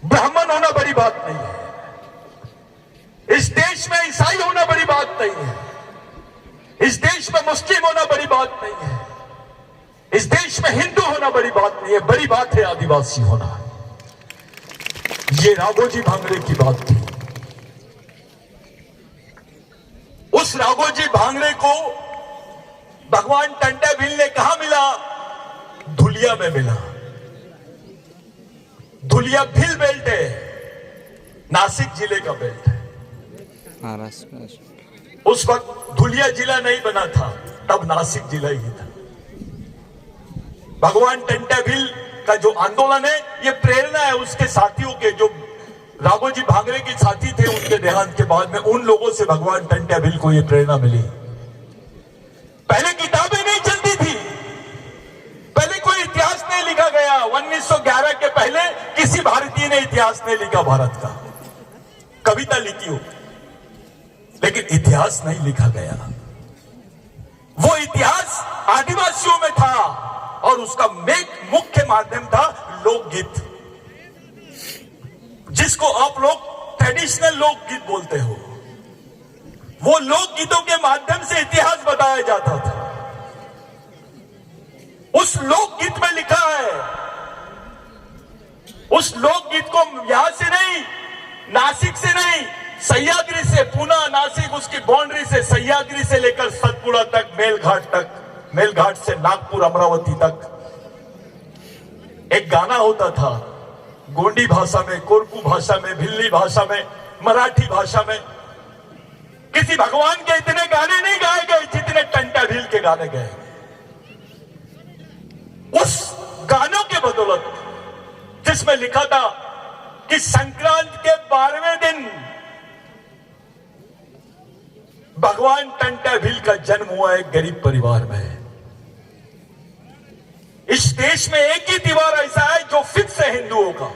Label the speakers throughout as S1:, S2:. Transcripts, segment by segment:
S1: ब्राह्मण होना बड़ी बात नहीं है, इस देश में ईसाई होना बड़ी बात नहीं है, इस देश में मुस्लिम होना बड़ी बात नहीं है, इस देश में हिंदू होना बड़ी बात नहीं है, बड़ी बात है आदिवासी होना। ये राघोजी भांगड़े की बात थी। उस राघोजी भांगड़े को भगवान टंटा भील ने कहा मिला? धुलिया में मिला। धुलिया भील बेल्ट है, नासिक जिले का बेल्ट है। महाराष्ट्र उस वक्त धुलिया जिला नहीं बना था, तब नासिक जिला ही था। भगवान टंटा भील का जो आंदोलन है, ये प्रेरणा है उसके साथियों के, जो राघोजी भांगड़े के साथी थे उनके देहांत के बाद में, उन लोगों से भगवान टंटा भील को ये प्रेरणा मिली। पहले किताबें नहीं चलती थी, पहले कोई इतिहास नहीं लिखा गया। 1911 के पहले किसी भारतीय ने इतिहास नहीं लिखा भारत का। कविता लिखी हो, लेकिन इतिहास नहीं लिखा गया। वो इतिहास आदिवासियों में था और उसका मुख्य माध्यम था लोकगीत, जिसको आप लोग ट्रेडिशनल लोकगीत बोलते हो। वो लोकगीतों के माध्यम से इतिहास बताया जाता था। उस लोकगीत में लिखा है, उस लोकगीत को यहां से नहीं, नासिक से नहीं, सह्याद्री से, पुणे नासिक उसकी बाउंड्री से, सह्याद्री से लेकर सतपुड़ा तक, मेलघाट तक, मेलघाट से नागपुर अमरावती तक एक गाना होता था। गोंडी भाषा में, कोरकू भाषा में, भिल्ली भाषा में, मराठी भाषा में। किसी भगवान के इतने गाने नहीं गाए गए जितने टंटा भील के गाने गए। उस गानों के बदौलत, जिसमें लिखा था कि संक्रांत के 12वें दिन भगवान टंटा भील का जन्म हुआ एक गरीब परिवार में। इस देश में एक ही त्योहार ऐसा है जो फिक्स है हिंदुओं का।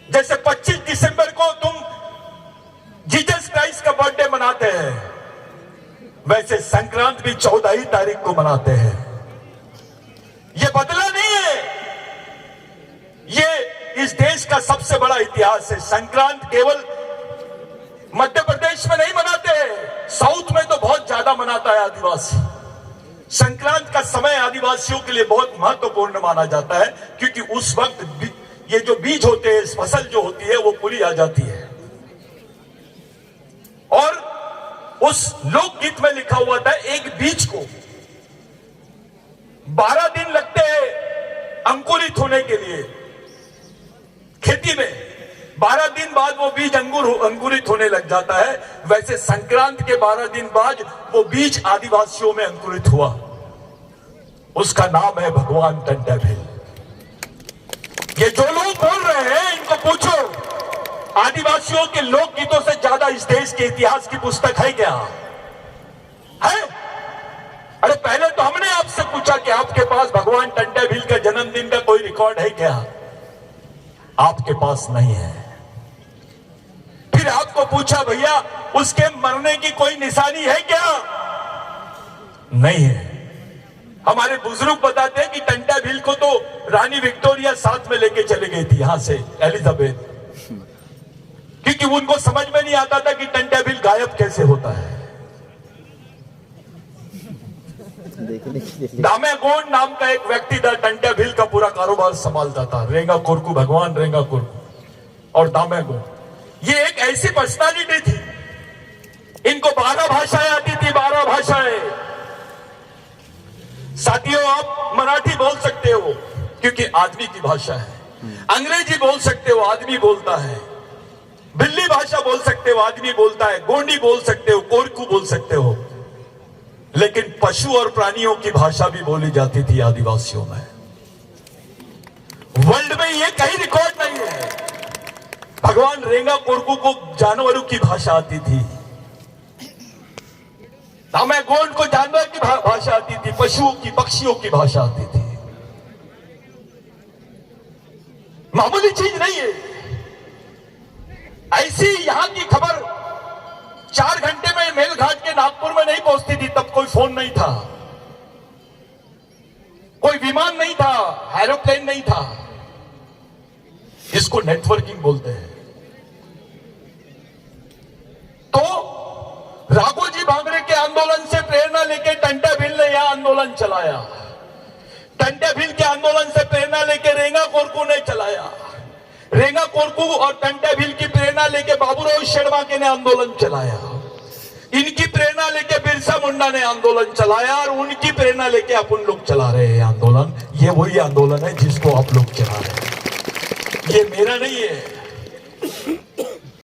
S1: जैसे 25 दिसंबर को तुम जीसस क्राइस्ट का बर्थडे मनाते हैं, वैसे संक्रांत भी 14 ही तारीख को मनाते हैं। यह बदला नहीं है, ये इस देश का सबसे बड़ा इतिहास है। संक्रांत केवल मध्य प्रदेश में नहीं मनाते हैं, साउथ में तो बहुत ज्यादा मनाता है आदिवासी। संक्रांत का समय आदिवासियों के लिए बहुत महत्वपूर्ण माना जाता है, क्योंकि उस वक्त ये जो बीज होते हैं, फसल जो होती है वो पूरी आ जाती है। और उस लोकगीत में लिखा हुआ था, एक बीज को 12 दिन लगते हैं अंकुरित होने के लिए। खेती में 12 दिन बाद वो बीज अंकुरित होने लग जाता है, वैसे संक्रांत के 12 दिन बाद वो बीज आदिवासियों में अंकुरित हुआ। उसका नाम है भगवान टंटा भील। ये जो लोग बोल रहे हैं, इनको पूछो, आदिवासियों के लोकगीतों से ज्यादा इस देश के इतिहास की पुस्तक है क्या? है? अरे पहले तो हमने आपसे पूछा कि आपके पास भगवान टंटा भील का जन्मदिन का कोई रिकॉर्ड है क्या? आपके पास नहीं है। फिर आपको पूछा, भैया उसके मरने की कोई निशानी है क्या? नहीं है। हमारे बुजुर्ग बताते हैं कि टंटा भील को तो रानी विक्टोरिया साथ में लेके चले गई थी यहां से, एलिजाबेथ, क्योंकि उनको समझ में नहीं आता था कि टंटा भील गायब कैसे होता है। दामेगोंड नाम का एक व्यक्ति था, टंटा भील का पूरा कारोबार संभालता था। रेंगा कोरकू, भगवान रेंगा कोरकू और दामेगोंड, ये एक ऐसी पर्सनालिटी थी, इनको 12 भाषाएं आती थी, 12 भाषाएं। साथियों, आप मराठी बोल सकते हो क्योंकि आदमी की भाषा है, अंग्रेजी बोल सकते हो, आदमी बोलता है, भिल्ली भाषा बोल सकते हो, आदमी बोलता है, गोंडी बोल सकते हो, कोरकू बोल सकते हो, लेकिन पशु और प्राणियों की भाषा भी बोली जाती थी आदिवासियों में। वर्ल्ड में ये कहीं रिकॉर्ड नहीं है। भगवान रेंगा कोरकू को जानवरों की भाषा आती थी, दामेगोंड को जानवर की भाषा आती थी, पशुओं की, पक्षियों की भाषा आती थी। मामूली चीज नहीं है। ऐसी यहां की खबर 4 घंटे में मेलघाट के नागपुर में नहीं पहुंचती थी। तब कोई फोन नहीं था, कोई विमान नहीं था, एरोप्लेन नहीं था। इस जिसको नेटवर्किंग बोलते हैं। तो राघोजी भांगरे के आंदोलन से प्रेरणा लेके टंटा भील ने यह आंदोलन चलाया। टंटा भील के आंदोलन से प्रेरणा लेके रेंगा कोरकू ने चलाया। रेंगा कोरकू और टंटा भील की प्रेरणा लेके बाबूराव शेरवाके ने आंदोलन चलाया। इनकी प्रेरणा लेके बिरसा मुंडा ने आंदोलन चलाया और उनकी प्रेरणा लेके अपन लोग चला रहे हैं आंदोलन। ये वही आंदोलन है जिसको आप लोग चला रहे हैं, ये मेरा नहीं है।